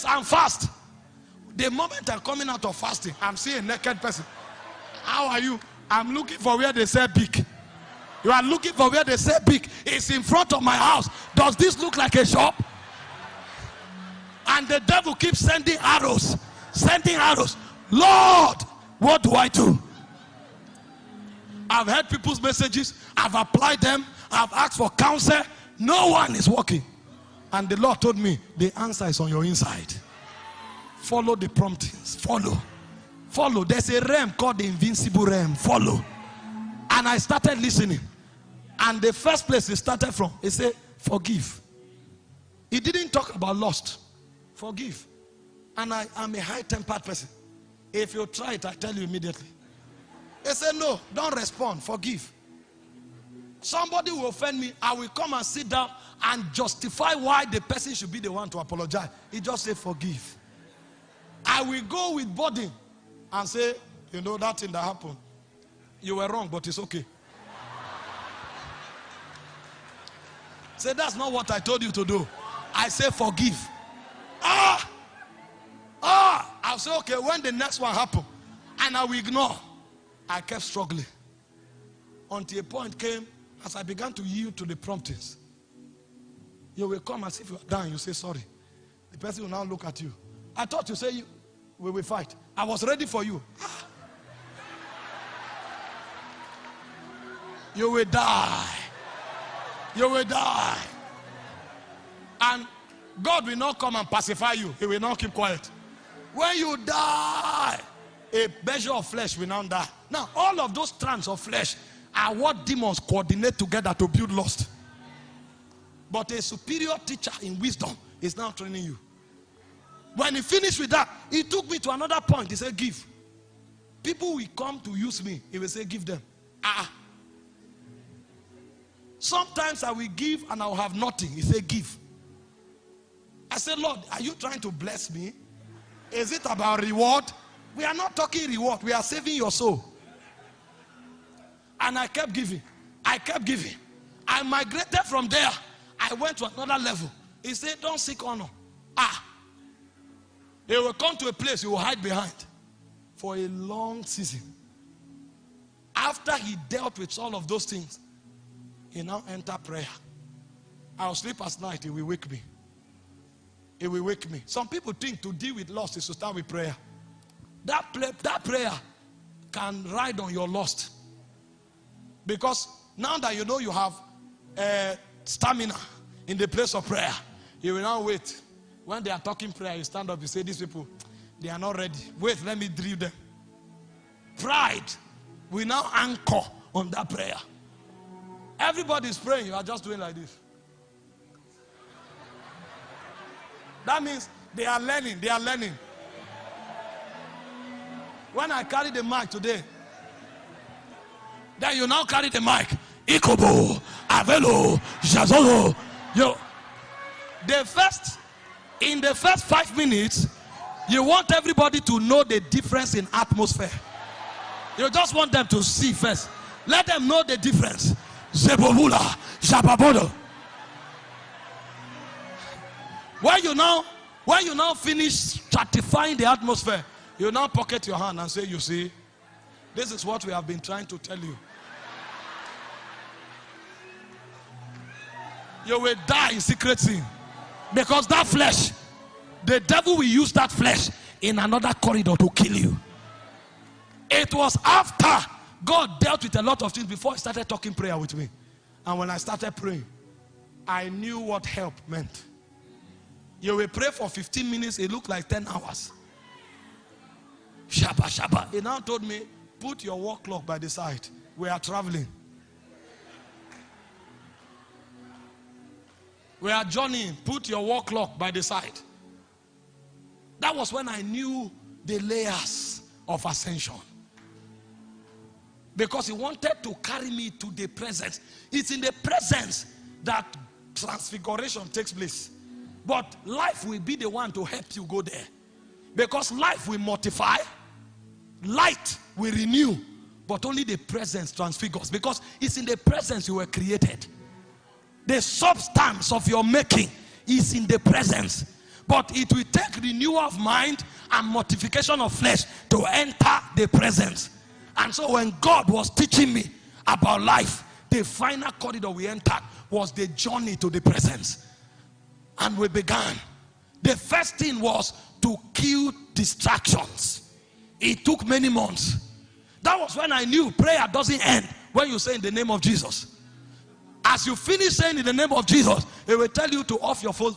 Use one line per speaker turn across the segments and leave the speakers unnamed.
I'm fast. The moment I'm coming out of fasting, I'm seeing a naked person. How are you? I'm looking for where they say big. You are looking for where they say big. It's in front of my house. Does this look like a shop? And the devil keeps sending arrows. Sending arrows. Lord, what do I do? I've heard people's messages. I've applied them. I've asked for counsel. No one is working. And the Lord told me, the answer is on your inside. Follow the promptings. Follow. Follow. There's a realm called the invincible realm. Follow. And I started listening. And the first place it started from, he said, forgive. He didn't talk about lust. Forgive. And I'm a high-tempered person. If you try it, I tell you immediately. He said, no, don't respond. Forgive. Somebody will offend me. I will come and sit down and justify why the person should be the one to apologize. He just said, forgive. I will go with burden and say, you know that thing that happened. You were wrong, but it's okay. Say, that's not what I told you to do. I say, forgive. I'll say, okay, when the next one happens, and I will ignore. I kept struggling. Until a point came, as I began to yield to the promptings. You will come as if you are down, you say sorry. The person will now look at you. I thought you say we will fight. I was ready for you. You will die. You will die. And God will not come and pacify you. He will not keep quiet. When you die, a measure of flesh will now die. Now, all of those strands of flesh are what demons coordinate together to build lust. But a superior teacher in wisdom is now training you. When he finished with that, he took me to another point. He said, give. People will come to use me. He will say, give them. Sometimes I will give and I will have nothing. He said, give. I said, Lord, are you trying to bless me? Is it about reward? We are not talking reward. We are saving your soul. And I kept giving. I kept giving. I migrated from there. I went to another level. He said, don't seek honor. He will come to a place you will hide behind for a long season. After he dealt with all of those things, he now entered prayer. I'll sleep at night. He will wake me. He will wake me. Some people think to deal with lust is to start with prayer. That prayer can ride on your lust. Because now that you know you have stamina in the place of prayer, you will now wait. When they are talking prayer, you stand up, you say, these people, they are not ready. Wait, let me drill them. Pride will now anchor on that prayer. Everybody is praying, you are just doing like this. That means they are learning, they are learning. When I carry the mic today, then you now carry the mic. Ikobo, Avelo, Jazolo. In the first 5 minutes, you want everybody to know the difference in atmosphere. You just want them to see first. Let them know the difference. Zebobula, Jababodo. When you now finish stratifying the atmosphere, you now pocket your hand and say, you see, this is what we have been trying to tell you. You will die in secret sin. Because that flesh, the devil will use that flesh in another corridor to kill you. It was after God dealt with a lot of things before he started talking prayer with me. And when I started praying, I knew what help meant. You will pray for 15 minutes, it looked like 10 hours. Shabba, shabba. He now told me, put your work clock by the side. We are traveling. We are journeying. Put your work clock by the side. That was when I knew the layers of ascension. Because he wanted to carry me to the presence. It's in the presence that transfiguration takes place. But life will be the one to help you go there. Because life will mortify. Light will renew. But only the presence transfigures. Because it's in the presence you were created. The substance of your making is in the presence. But it will take renewal of mind and mortification of flesh to enter the presence. And so when God was teaching me about life, the final corridor we entered was the journey to the presence. And we began. The first thing was to kill distractions. It took many months. That was when I knew prayer doesn't end when you say in the name of Jesus. As you finish saying in the name of Jesus, it will tell you to off your phone,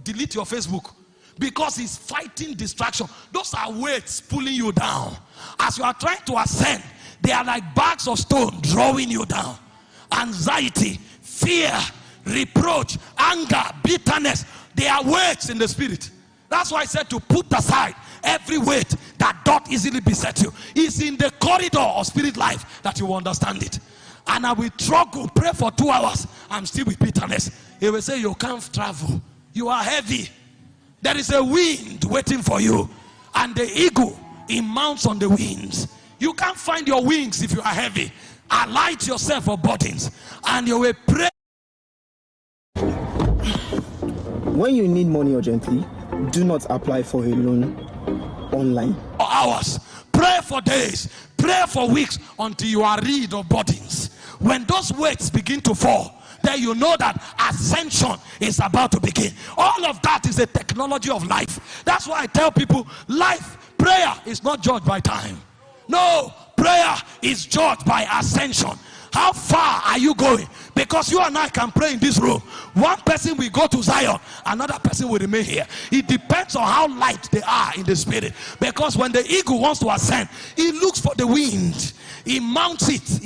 delete your Facebook, because it's fighting distraction. Those are weights pulling you down. As you are trying to ascend, they are like bags of stone drawing you down. Anxiety, fear, reproach, anger, bitterness, they are weights in the spirit. That's why I said to put aside every weight that doth easily beset you. It's in the corridor of spirit life that you will understand it. And I will struggle, pray for 2 hours, I'm still with bitterness. He will say, you can't travel, you are heavy. There is a wind waiting for you, and the eagle, it mounts on the wings. You can't find your wings if you are heavy. Alight yourself for burdens, and you will pray.
When you need money urgently, do not apply for a loan online.
For hours, pray for days, pray for weeks until you are rid of burdens. When those weights begin to fall, then you know that ascension is about to begin. All of that is a technology of life. That's why I tell people, life, prayer is not judged by time. No, prayer is judged by ascension. How far are you going? Because you and I can pray in this room. One person will go to Zion, another person will remain here. It depends on how light they are in the spirit. Because when the eagle wants to ascend, he looks for the wind. He mounts it.